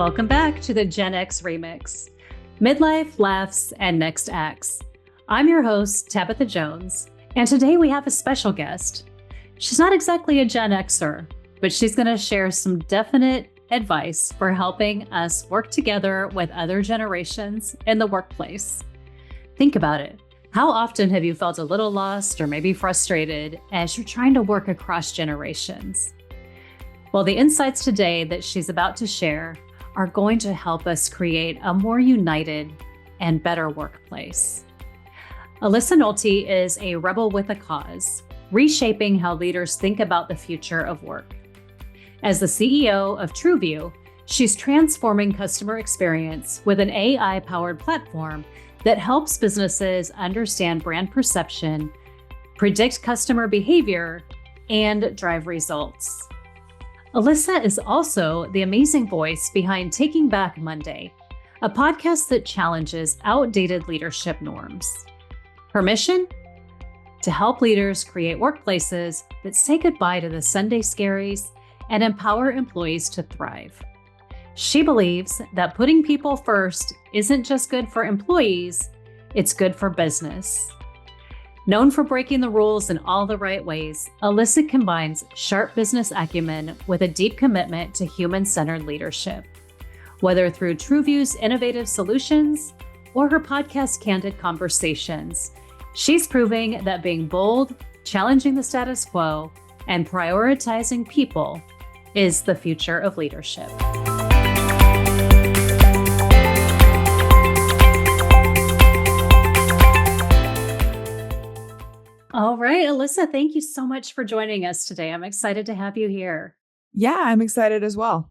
Welcome back to the Gen X Remix, Midlife, Laughs, and Next Acts. I'm your host, Tabitha Jones, and today we have a special guest. She's not exactly a Gen Xer, but she's going to share some definite advice for helping us work together with other generations in the workplace. Think about it. How often have you felt a little lost or maybe frustrated as you're trying to work across generations? Well, the insights today that she's about to share are going to help us create a more united and better workplace. Alyssa Nolte is a rebel with a cause, reshaping how leaders think about the future of work. As the CEO of TrueVue, she's transforming customer experience with an AI-powered platform that helps businesses understand brand perception, predict customer behavior, and drive results. Alyssa is also the amazing voice behind Taking Back Monday, a podcast that challenges outdated leadership norms. Her mission? To help leaders create workplaces that say goodbye to the Sunday Scaries and empower employees to thrive. She believes that putting people first isn't just good for employees, it's good for business. Known for breaking the rules in all the right ways, Alyssa combines sharp business acumen with a deep commitment to human-centered leadership. Whether through TrueVue's innovative solutions or her podcast Candid Conversations, she's proving that being bold, challenging the status quo, and prioritizing people is the future of leadership. All right, Alyssa, thank you so much for joining us today. I'm excited to have you here. Yeah, I'm excited as well.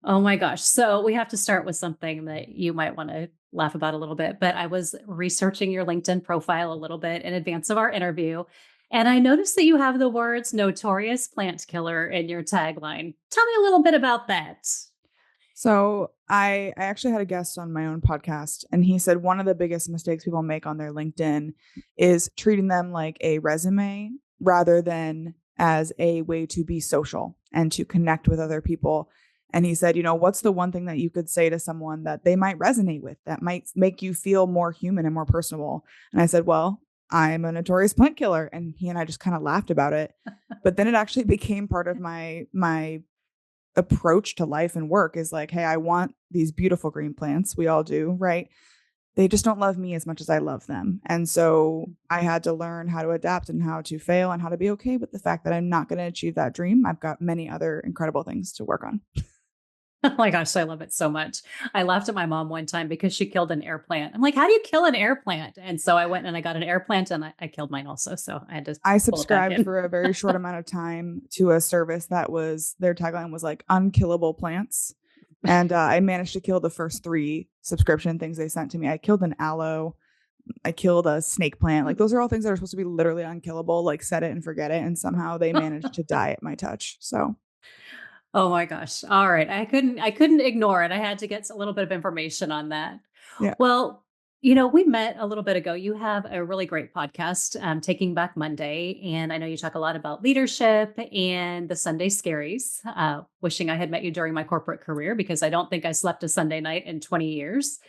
Oh my gosh. So we have to start with something that you might want to laugh about a little bit, but I was researching your LinkedIn profile a little bit in advance of our interview, and I noticed that you have the words notorious plant killer in your tagline. Tell me a little bit about that. So I actually had a guest on my own podcast, and he said one of the biggest mistakes people make on their LinkedIn is treating them like a resume rather than as a way to be social and to connect with other people. And he said, what's the one thing that you could say to someone that they might resonate with, that might make you feel more human and more personable? And I said, well, I'm a notorious plant killer. And he and I just kind of laughed about it. But then it actually became part of my approach to life and work is like, hey, I want these beautiful green plants. We all do, right? They just don't love me as much as I love them. And so I had to learn how to adapt and how to fail and how to be okay with the fact that I'm not going to achieve that dream. I've got many other incredible things to work on. Oh my gosh, I love it so much. I laughed at my mom one time because she killed an air plant. I'm like, how do you kill an air plant? And so I went and I got an air plant and I killed mine also. So I had to. I subscribed for a very short amount of time to a service that was, their tagline was like unkillable plants. And I managed to kill the first 3 subscription things they sent to me. I killed an aloe. I killed a snake plant. Like those are all things that are supposed to be literally unkillable, like set it and forget it. And somehow they managed to die at my touch. So. Oh my gosh. All right. I couldn't ignore it. I had to get a little bit of information on that. Yeah. Well, we met a little bit ago. You have a really great podcast, Taking Back Monday. And I know you talk a lot about leadership and the Sunday Scaries. Wishing I had met you during my corporate career because I don't think I slept a Sunday night in 20 years.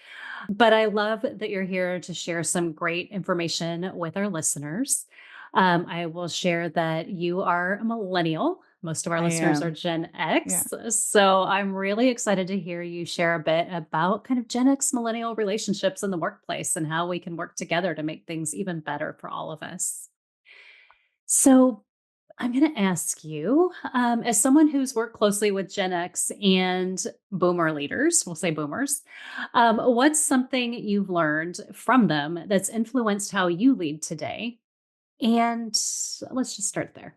But I love that you're here to share some great information with our listeners. I will share that you are a millennial. Most of our listeners are Gen X. Yeah. So I'm really excited to hear you share a bit about kind of Gen X millennial relationships in the workplace and how we can work together to make things even better for all of us. So I'm going to ask you, as someone who's worked closely with Gen X and boomer leaders, we'll say boomers, what's something you've learned from them that's influenced how you lead today? And let's just start there.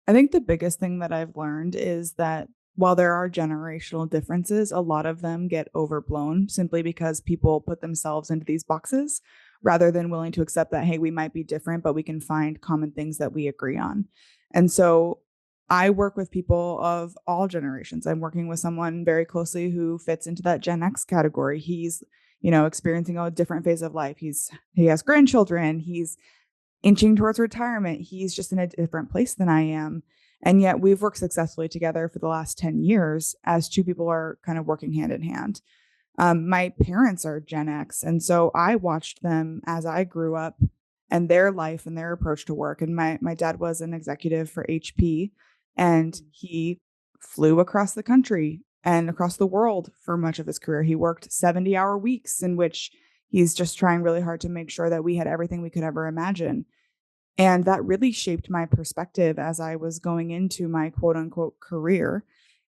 I think the biggest thing that I've learned is that while there are generational differences, a lot of them get overblown simply because people put themselves into these boxes rather than willing to accept that, hey, we might be different, but we can find common things that we agree on. And so I work with people of all generations. I'm working with someone very closely who fits into that Gen X category. He's, experiencing a different phase of life. He has grandchildren. He's inching towards retirement. He's just in a different place than I am. And yet we've worked successfully together for the last 10 years as two people are kind of working hand in hand. My parents are Gen X. And so I watched them as I grew up and their life and their approach to work. And my dad was an executive for HP, and he flew across the country and across the world for much of his career. He worked 70-hour weeks in which he's just trying really hard to make sure that we had everything we could ever imagine. And that really shaped my perspective as I was going into my quote unquote career.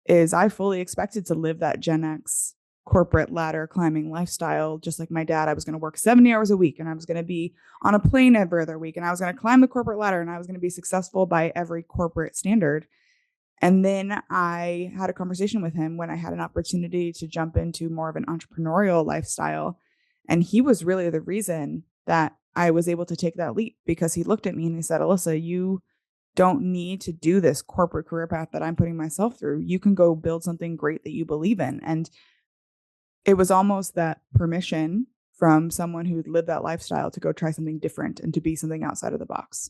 Is I fully expected to live that Gen X corporate ladder climbing lifestyle. Just like my dad, I was going to work 70 hours a week, and I was going to be on a plane every other week, and I was going to climb the corporate ladder, and I was going to be successful by every corporate standard. And then I had a conversation with him when I had an opportunity to jump into more of an entrepreneurial lifestyle. And he was really the reason that I was able to take that leap, because he looked at me and he said, Alyssa, you don't need to do this corporate career path that I'm putting myself through. You can go build something great that you believe in. And it was almost that permission from someone who'd lived that lifestyle to go try something different and to be something outside of the box.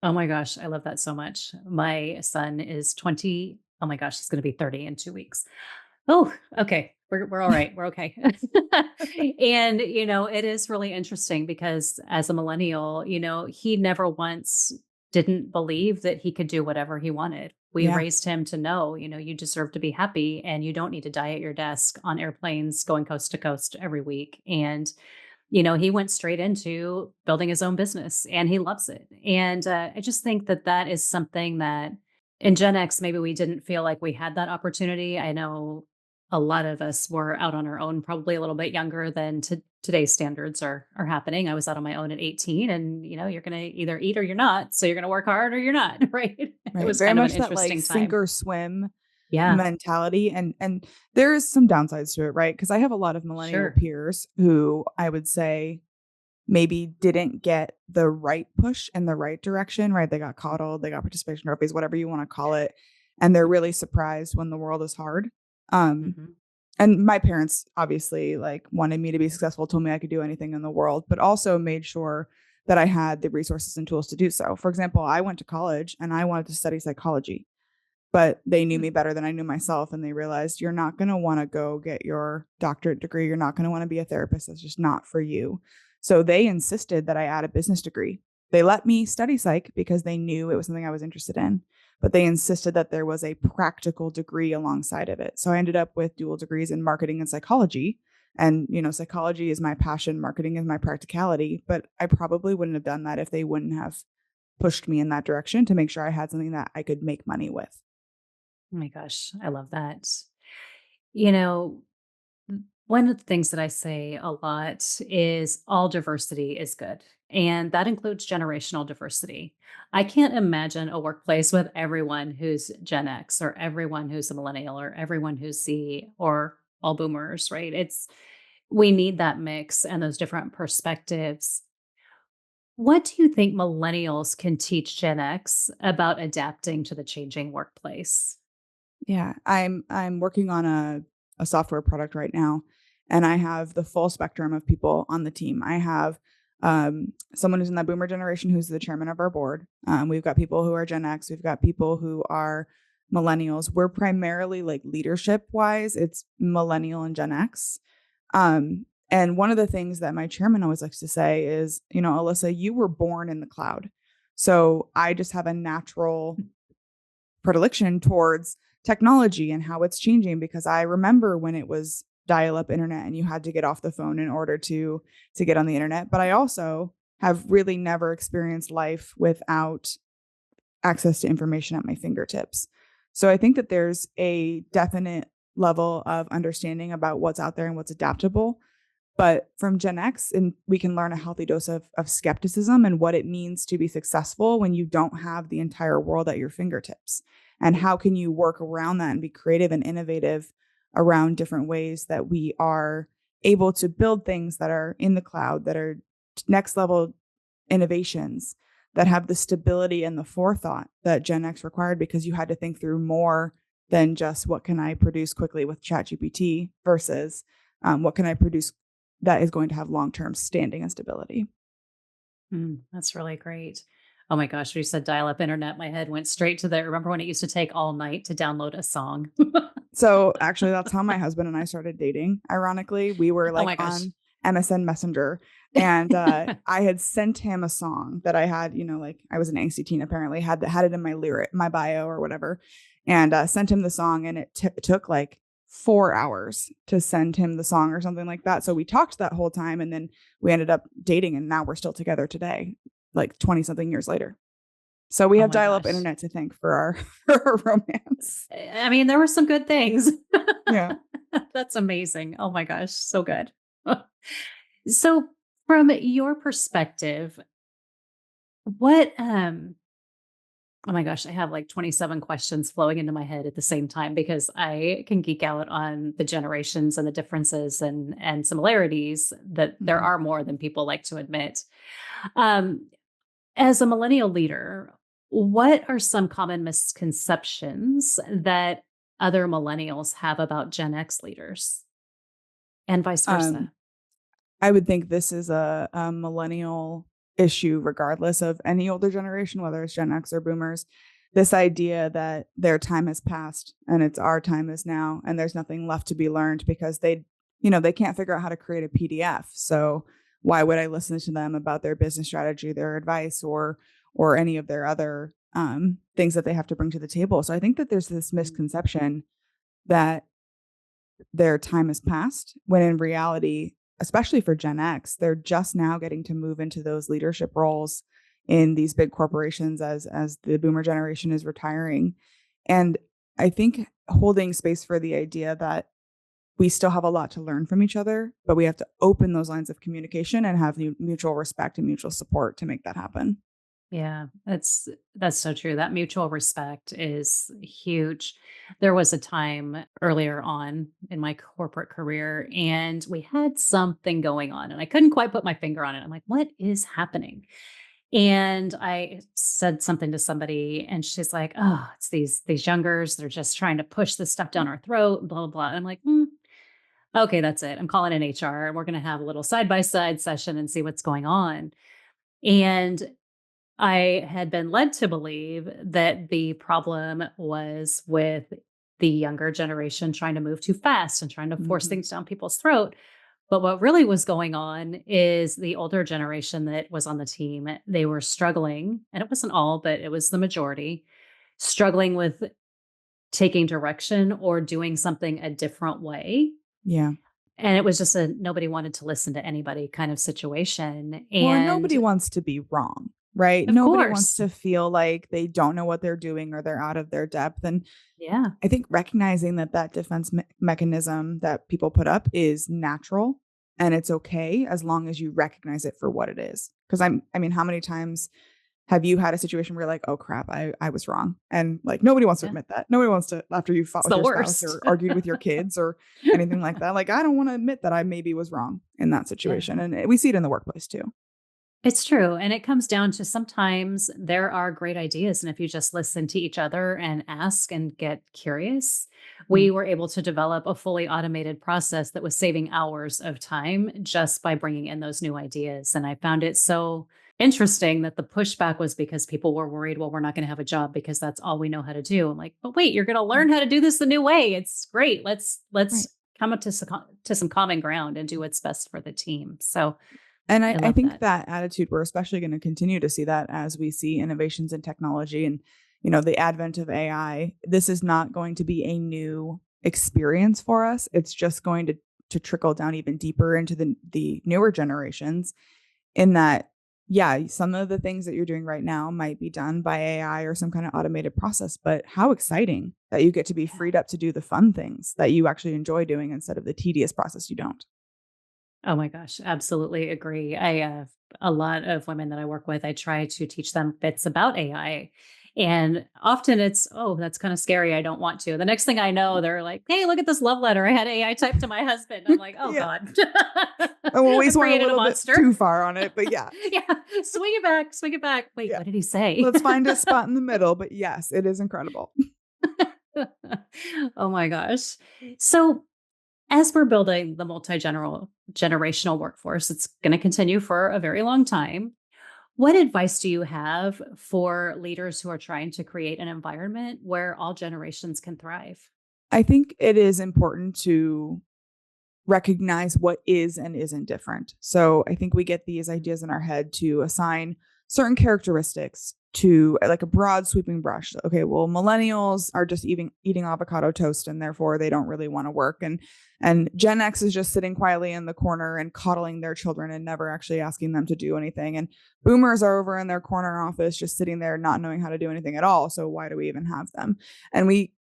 Oh my gosh, I love that so much. My son is 20. Oh my gosh, he's going to be 30 in 2 weeks. Oh, okay. We're all right. We're okay. And, it is really interesting because as a millennial, he never once didn't believe that he could do whatever he wanted. We Yeah. raised him to know, you deserve to be happy and you don't need to die at your desk on airplanes going coast to coast every week. And he went straight into building his own business and he loves it. And I just think that that is something that in Gen X, maybe we didn't feel like we had that opportunity. I know a lot of us were out on our own, probably a little bit younger than today's standards are happening. I was out on my own at 18, and you're going to either eat or you're not. So you're going to work hard or you're not, right? It Right. was Very kind of an much that like interesting sink time. or swim Yeah, mentality. And there is some downsides to it, right? Because I have a lot of millennial sure. peers who I would say maybe didn't get the right push in the right direction, right? They got coddled, they got participation trophies, whatever you want to call it. And they're really surprised when the world is hard. Um, Hmm. and my parents obviously like wanted me to be successful, told me I could do anything in the world, but also made sure that I had the resources and tools to do so. For example, I went to college and I wanted to study psychology, but they knew me better than I knew myself. And they realized you're not going to want to go get your doctorate degree. You're not going to want to be a therapist. That's just not for you. So they insisted that I add a business degree. They let me study psych because they knew it was something I was interested in, but they insisted that there was a practical degree alongside of it. So I ended up with dual degrees in marketing and psychology. And, psychology is my passion, marketing is my practicality, but I probably wouldn't have done that if they wouldn't have pushed me in that direction to make sure I had something that I could make money with. Oh my gosh, I love that. You know, One of the things that I say a lot is all diversity is good. And that includes generational diversity. I can't imagine a workplace with everyone who's Gen X or everyone who's a millennial or everyone who's Z or all boomers, right? We need that mix and those different perspectives. What do you think millennials can teach Gen X about adapting to the changing workplace? Yeah, I'm working on a software product right now, and I have the full spectrum of people on the team. I have someone who's in that boomer generation who's the chairman of our board. We've got people who are Gen X. We've got people who are millennials. We're primarily like leadership wise, it's millennial and Gen X. And one of the things that my chairman always likes to say is, Alyssa, you were born in the cloud. So I just have a natural predilection towards technology and how it's changing, because I remember when it was dial-up internet and you had to get off the phone in order to get on the internet. But I also have really never experienced life without access to information at my fingertips. So I think that there's a definite level of understanding about what's out there and what's adaptable. But from Gen X, and we can learn a healthy dose of skepticism and what it means to be successful when you don't have the entire world at your fingertips. And how can you work around that and be creative and innovative around different ways that we are able to build things that are in the cloud, that are next level innovations, that have the stability and the forethought that Gen X required, because you had to think through more than just what can I produce quickly with ChatGPT versus what can I produce that is going to have long-term standing and stability. That's really great. Oh my gosh, when you said dial up internet, my head went straight to the, remember when it used to take all night to download a song? So actually, that's how my husband and I started dating. Ironically, we were Oh like my gosh. on MSN Messenger, and I had sent him a song that I had, like I was an angsty teen apparently, had it in my bio or whatever, and sent him the song, and it took like 4 hours to send him the song or something like that. So we talked that whole time, and then we ended up dating, and now we're still together today, like 20 something years later. So we Oh have my dial up gosh. internet to thank for our, for our romance. I mean, there were some good things. Yeah. That's amazing. Oh my gosh, so good. So, from your perspective, what oh my gosh, I have like 27 questions flowing into my head at the same time because I can geek out on the generations and the differences and similarities that there Mhm. are more than people like to admit. Um, as a millennial leader, what are some common misconceptions that other millennials have about Gen X leaders and vice Um, versa? I would think this is a millennial issue, regardless of any older generation, whether it's Gen X or boomers. This idea that their time has passed and it's our time is now, and there's nothing left to be learned because they can't figure out how to create a PDF. So why would I listen to them about their business strategy, their advice, or any of their other things that they have to bring to the table? So I think that there's this misconception that their time has passed when in reality, especially for Gen X, they're just now getting to move into those leadership roles in these big corporations as the boomer generation is retiring. And I think holding space for the idea that we still have a lot to learn from each other, but we have to open those lines of communication and have mutual respect and mutual support to make that happen. Yeah, that's so true. That mutual respect is huge. There was a time earlier on in my corporate career and we had something going on and I couldn't quite put my finger on it. I'm like, what is happening? And I said something to somebody and she's like, "Oh, it's these youngers, they're just trying to push this stuff down our throat, blah blah blah." And I'm like, okay, that's it. I'm calling in HR and we're going to have a little side-by-side session and see what's going on." And I had been led to believe that the problem was with the younger generation trying to move too fast and trying to force Hmm. things down people's throat. But what really was going on is the older generation that was on the team, they were struggling, and it wasn't all, but it was the majority, struggling with taking direction or doing something a different way. Yeah. And it was just a nobody wanted to listen to anybody kind of situation. Well, and nobody And wants to be wrong, right? of Nobody wants course, to feel like they don't know what they're doing or they're out of their depth. And yeah. I think recognizing that defense mechanism that people put up is natural and it's okay as long as you recognize it for what it is. Because I mean, how many times have you had a situation where you're like, oh crap, I was wrong? And like nobody wants to Yeah. admit that. Nobody wants to, after you fought It's with the your spouse worst. or argued with your kids or anything like that. Like, I don't want to admit that I maybe was wrong in that Yeah. situation. And we see it in the workplace too. It's true. And it comes down to sometimes there are great ideas. And if you just listen to each other and ask and get curious, Mm. we were able to develop a fully automated process that was saving hours of time just by bringing in those new ideas. And I found it so interesting that the pushback was because people were worried, well, we're not going to have a job because that's all we know how to do. I'm like, but wait, you're going to Yeah. learn how to do this the new way. It's great. Let's Right. come up to some common ground and do what's best for the team. So And I I love think that. that attitude, we're especially going to continue to see that as we see innovations in technology and, the advent of AI. This is not going to be a new experience for us. It's just going to trickle down even deeper into the newer generations in that, yeah, some of the things that you're doing right now might be done by AI or some kind of automated process, but how exciting that you get to be freed up to do the fun things that you actually enjoy doing instead of the tedious process you don't. Oh my gosh, absolutely agree. I have a lot of women that I work with. I try to teach them bits about AI. And often it's, oh, that's kind of scary. I don't want to. The next thing I know, they're like, hey, look at this love letter I had AI typed to my husband. I'm like, oh Yeah. God. And we I've always went a created a little bit monster. too far on it, but yeah, Yeah. Swing it back, swing it back. Wait, yeah. what did he say? Let's find a spot in the middle. But yes, it is incredible. Oh my gosh. So as we're building the multi generational workforce, it's going to continue for a very long time. What advice do you have for leaders who are trying to create an environment where all generations can thrive? I think it is important to recognize what is and isn't different. So I think we get these ideas in our head to assign certain characteristics to like a broad sweeping brush. Okay, well, millennials are just eating avocado toast and therefore they don't really want to work. And Gen X is just sitting quietly in the corner and coddling their children and never actually asking them to do anything. And boomers are over in their corner office just sitting there not knowing how to do anything at all. So why do we even have them? And we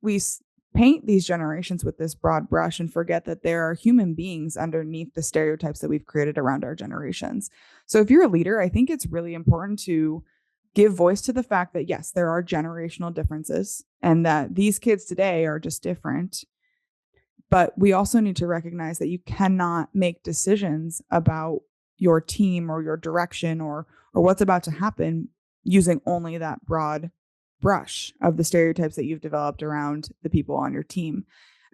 paint these generations with this broad brush and forget that there are human beings underneath the stereotypes that we've created around our generations. So if you're a leader, I think it's really important to give voice to the fact that yes, there are generational differences and that these kids today are just different. But we also need to recognize that you cannot make decisions about your team or your direction or what's about to happen using only that broad brush of the stereotypes that you've developed around the people on your team.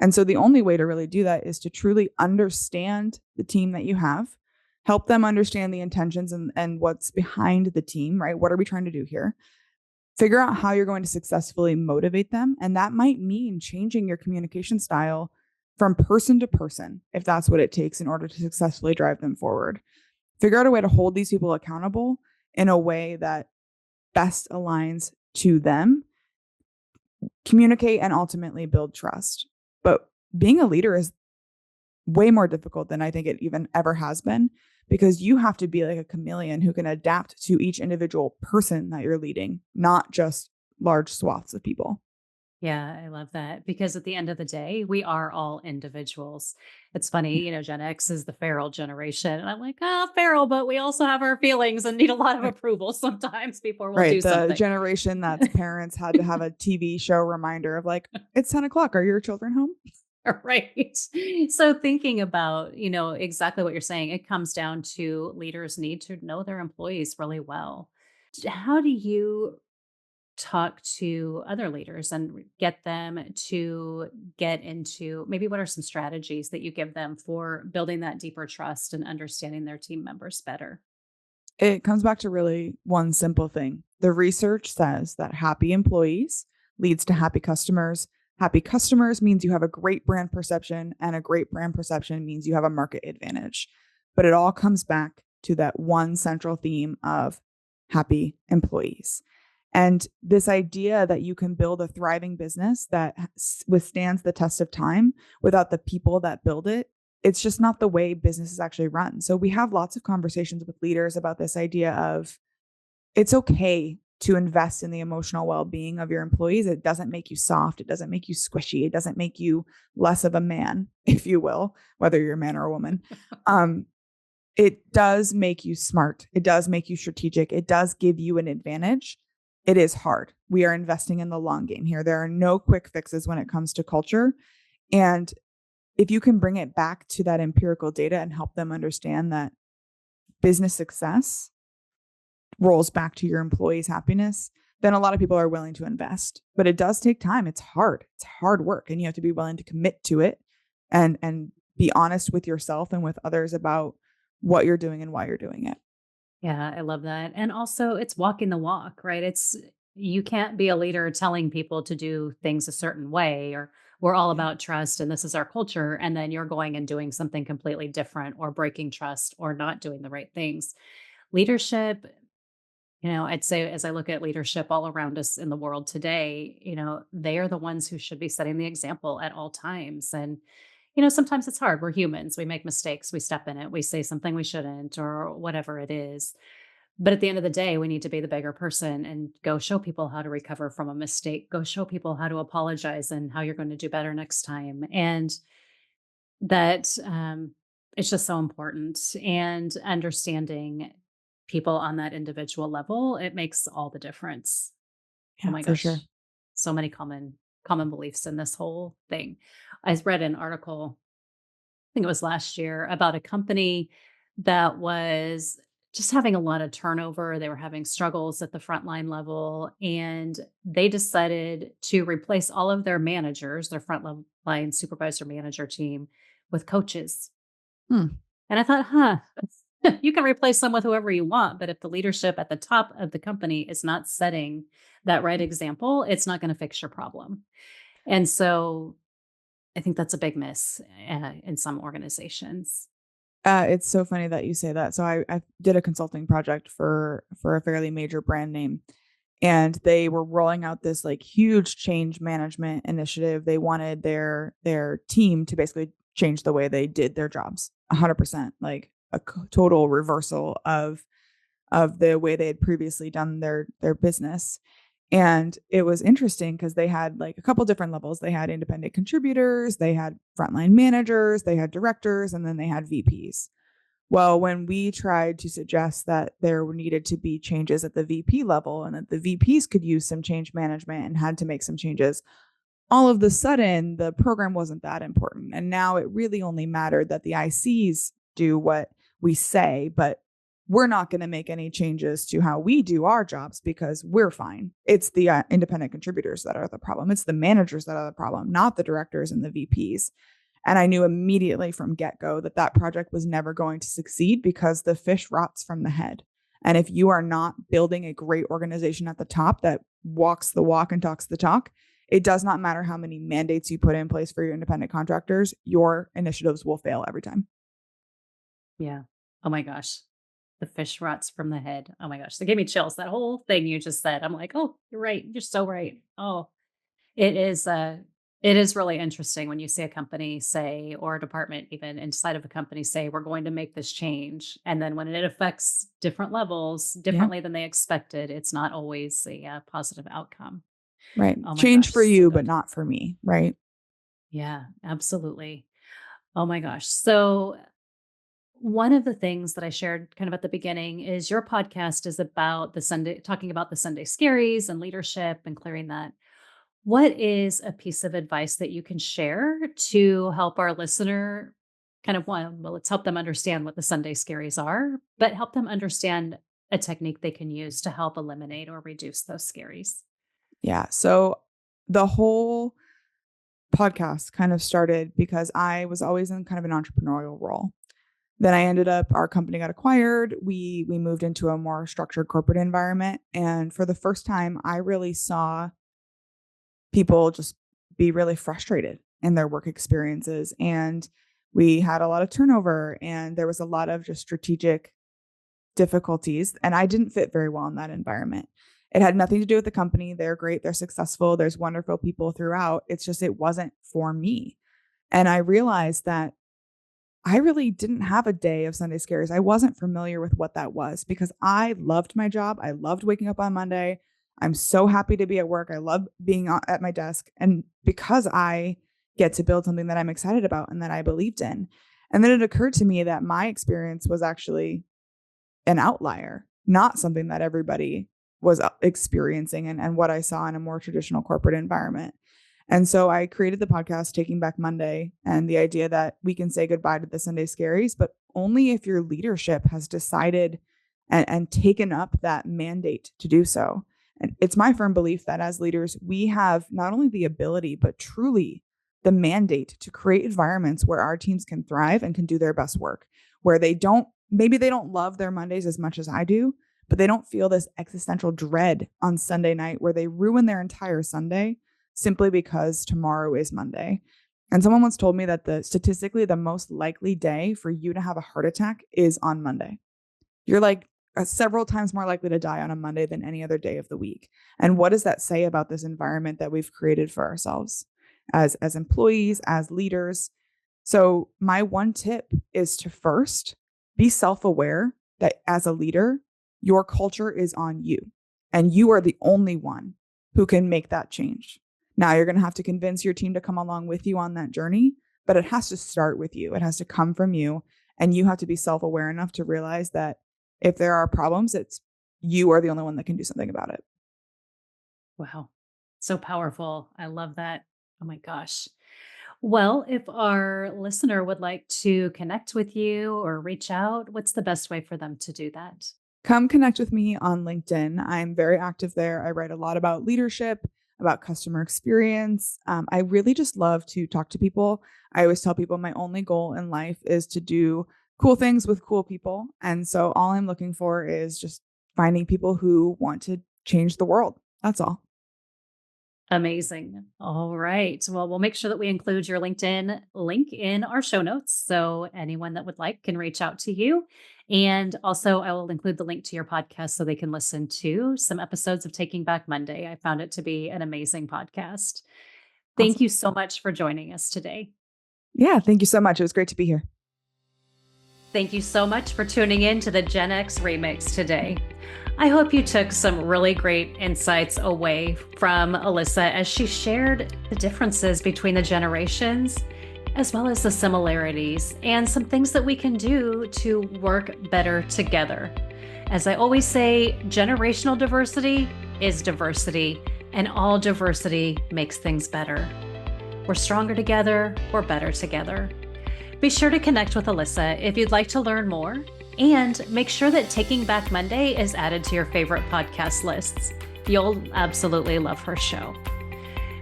And so the only way to really do that is to truly understand the team that you have, help them understand the intentions and what's behind the team, right? What are we trying to do here? Figure out how you're going to successfully motivate them. And that might mean changing your communication style from person to person, if that's what it takes in order to successfully drive them forward. Figure out a way to hold these people accountable in a way that best aligns to them, communicate, and ultimately build trust. But being a leader is way more difficult than I think it even ever has been, because you have to be like a chameleon who can adapt to each individual person that you're leading, not just large swaths of people. Yeah, I love that because at the end of the day, we are all individuals. It's funny, Gen X is the feral generation. And I'm like, feral, but we also have our feelings and need a lot of Right. approval sometimes before we'll do Right. The something. generation that's parents had to have a TV show reminder of like, it's 10 o'clock. Are your children home? Right. So thinking about, exactly what you're saying, it comes down to leaders need to know their employees really well. How do you talk to other leaders and get them to get into maybe what are some strategies that you give them for building that deeper trust and understanding their team members better? It comes back to really one simple thing. The research says that happy employees leads to happy customers. Happy customers means you have a great brand perception, and a great brand perception means you have a market advantage. But it all comes back to that one central theme of happy employees. And this idea that you can build a thriving business that withstands the test of time without the people that build it, it's just not the way businesses actually run. So we have lots of conversations with leaders about this idea of it's okay to invest in the emotional well-being of your employees. It doesn't make you soft. It doesn't make you squishy. It doesn't make you less of a man, if you will, whether you're a man or a woman. It does make you smart. It does make you strategic. It does give you an advantage. It is hard. We are investing in the long game here. There are no quick fixes when it comes to culture. And if you can bring it back to that empirical data and help them understand that business success rolls back to your employees' happiness, then a lot of people are willing to invest. But it does take time. It's hard. It's hard work. And you have to be willing to commit to it and be honest with yourself and with others about what you're doing and why you're doing it. Yeah, I love that. And also it's walking the walk, right? You can't be a leader telling people to do things a certain way or we're all Yeah. about trust and this is our culture and then you're going and doing something completely different or breaking trust or not doing the right things. Leadership, I'd say as I look at leadership all around us in the world today, they are the ones who should be setting the example at all times. And sometimes it's hard. We're humans. We make mistakes. We step in it. We say something we shouldn't or whatever it is. But at the end of the day, we need to be the bigger person and go show people how to recover from a mistake. Go show people how to apologize and how you're going to do better next time. And that it's just so important. And understanding people on that individual level, it makes all the difference. Oh Yeah, my for sure. gosh. So many common beliefs in this whole thing. I read an article, I think it was last year, about a company that was just having a lot of turnover. They were having struggles at the frontline level, and they decided to replace all of their managers, their frontline supervisor manager team, with coaches. Hmm. And I thought, huh, You can replace them with whoever you want, but if the leadership at the top of the company is not setting that right example, it's not going to fix your problem. And so I think that's a big miss in some organizations. It's so funny that you say that. So I did a consulting project for a fairly major brand name, and they were rolling out this like huge change management initiative. They wanted their team to basically change the way they did their jobs 100%, like a total reversal of the way they had previously done their business. And it was interesting because they had like a couple different levels. They had independent contributors, they had frontline managers, they had directors, and then they had VPs. Well, when we tried to suggest that there needed to be changes at the VP level and that the VPs could use some change management and had to make some changes, all of the sudden the program wasn't that important. And now it really only mattered that the ICs do what we say, but we're not going to make any changes to how we do our jobs because we're fine. It's the independent contributors that are the problem. It's the managers that are the problem, not the directors and the VPs. And I knew immediately from get-go that that project was never going to succeed because the fish rots from the head. And if you are not building a great organization at the top that walks the walk and talks the talk, it does not matter how many mandates you put in place for your independent contractors, your initiatives will fail every time. Yeah. Oh my gosh. The fish rots from the head. Oh my gosh. That gave me chills. That whole thing you just said. I'm like, oh, you're right. You're so right. Oh, it is it is really interesting when you see a company say, or a department even inside of a company say, we're going to make this change. And then when it affects different levels Yeah. differently than they expected, it's not always a positive outcome. Right. Oh my Change gosh. for So you, but good. not for me. Right. Yeah, absolutely. Oh my gosh. So one of the things that I shared kind of at the beginning is your podcast is about the Sunday, talking about the Sunday scaries and leadership and clearing that. What is a piece of advice that you can share to help our listener kind of one, well, let's help them understand what the Sunday scaries are, but help them understand a technique they can use to help eliminate or reduce those scaries? Yeah. So the whole podcast kind of started because I was always in kind of an entrepreneurial role. Then I ended up, our company got acquired. We moved into a more structured corporate environment. And for the first time, I really saw people just be really frustrated in their work experiences. And we had a lot of turnover and there was a lot of just strategic difficulties. And I didn't fit very well in that environment. It had nothing to do with the company. They're great, they're successful, there's wonderful people throughout. It's just, it wasn't for me. And I realized that I really didn't have a day of Sunday scares. I wasn't familiar with what that was because I loved my job. I loved waking up on Monday. I'm so happy to be at work. I love being at my desk. And because I get to build something that I'm excited about and that I believed in. And then it occurred to me that my experience was actually an outlier, not something that everybody was experiencing and what I saw in a more traditional corporate environment. And so I created the podcast Taking Back Monday and the idea that we can say goodbye to the Sunday scaries, but only if your leadership has decided and taken up that mandate to do so. And it's my firm belief that as leaders, we have not only the ability, but truly the mandate to create environments where our teams can thrive and can do their best work, where maybe they don't love their Mondays as much as I do, but they don't feel this existential dread on Sunday night where they ruin their entire Sunday simply because tomorrow is Monday. And someone once told me that statistically the most likely day for you to have a heart attack is on Monday. You're like several times more likely to die on a Monday than any other day of the week. And what does that say about this environment that we've created for ourselves as employees, as leaders? So my one tip is to first be self-aware that as a leader, your culture is on you and you are the only one who can make that change. Now you're going to have to convince your team to come along with you on that journey, but it has to start with you. It has to come from you. And you have to be self-aware enough to realize that if there are problems, it's you are the only one that can do something about it. Wow. So powerful. I love that. Oh my gosh. Well, if our listener would like to connect with you or reach out, what's the best way for them to do that? Come connect with me on LinkedIn. I'm very active there. I write a lot about leadership, about customer experience. I really just love to talk to people. I always tell people my only goal in life is to do cool things with cool people. And so all I'm looking for is just finding people who want to change the world. That's all. Amazing. All right. Well, we'll make sure that we include your LinkedIn link in our show notes. So anyone that would like can reach out to you. And also, I will include the link to your podcast so they can listen to some episodes of Taking Back Monday. I found it to be an amazing podcast. Thank Awesome. you so much for joining us today. Yeah, thank you so much. It was great to be here. Thank you so much for tuning in to the Gen X Remix today. I hope you took some really great insights away from Alyssa as she shared the differences between the generations, as well as the similarities and some things that we can do to work better together. As I always say, generational diversity is diversity, and all diversity makes things better. We're stronger together, we're better together. Be sure to connect with Alyssa if you'd like to learn more. And make sure that Taking Back Monday is added to your favorite podcast lists. You'll absolutely love her show.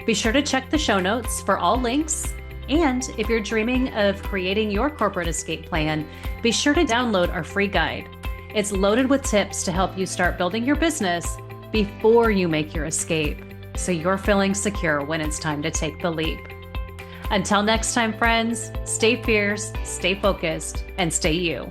Be sure to check the show notes for all links. And if you're dreaming of creating your corporate escape plan, be sure to download our free guide. It's loaded with tips to help you start building your business before you make your escape, so you're feeling secure when it's time to take the leap. Until next time, friends, stay fierce, stay focused, and stay you.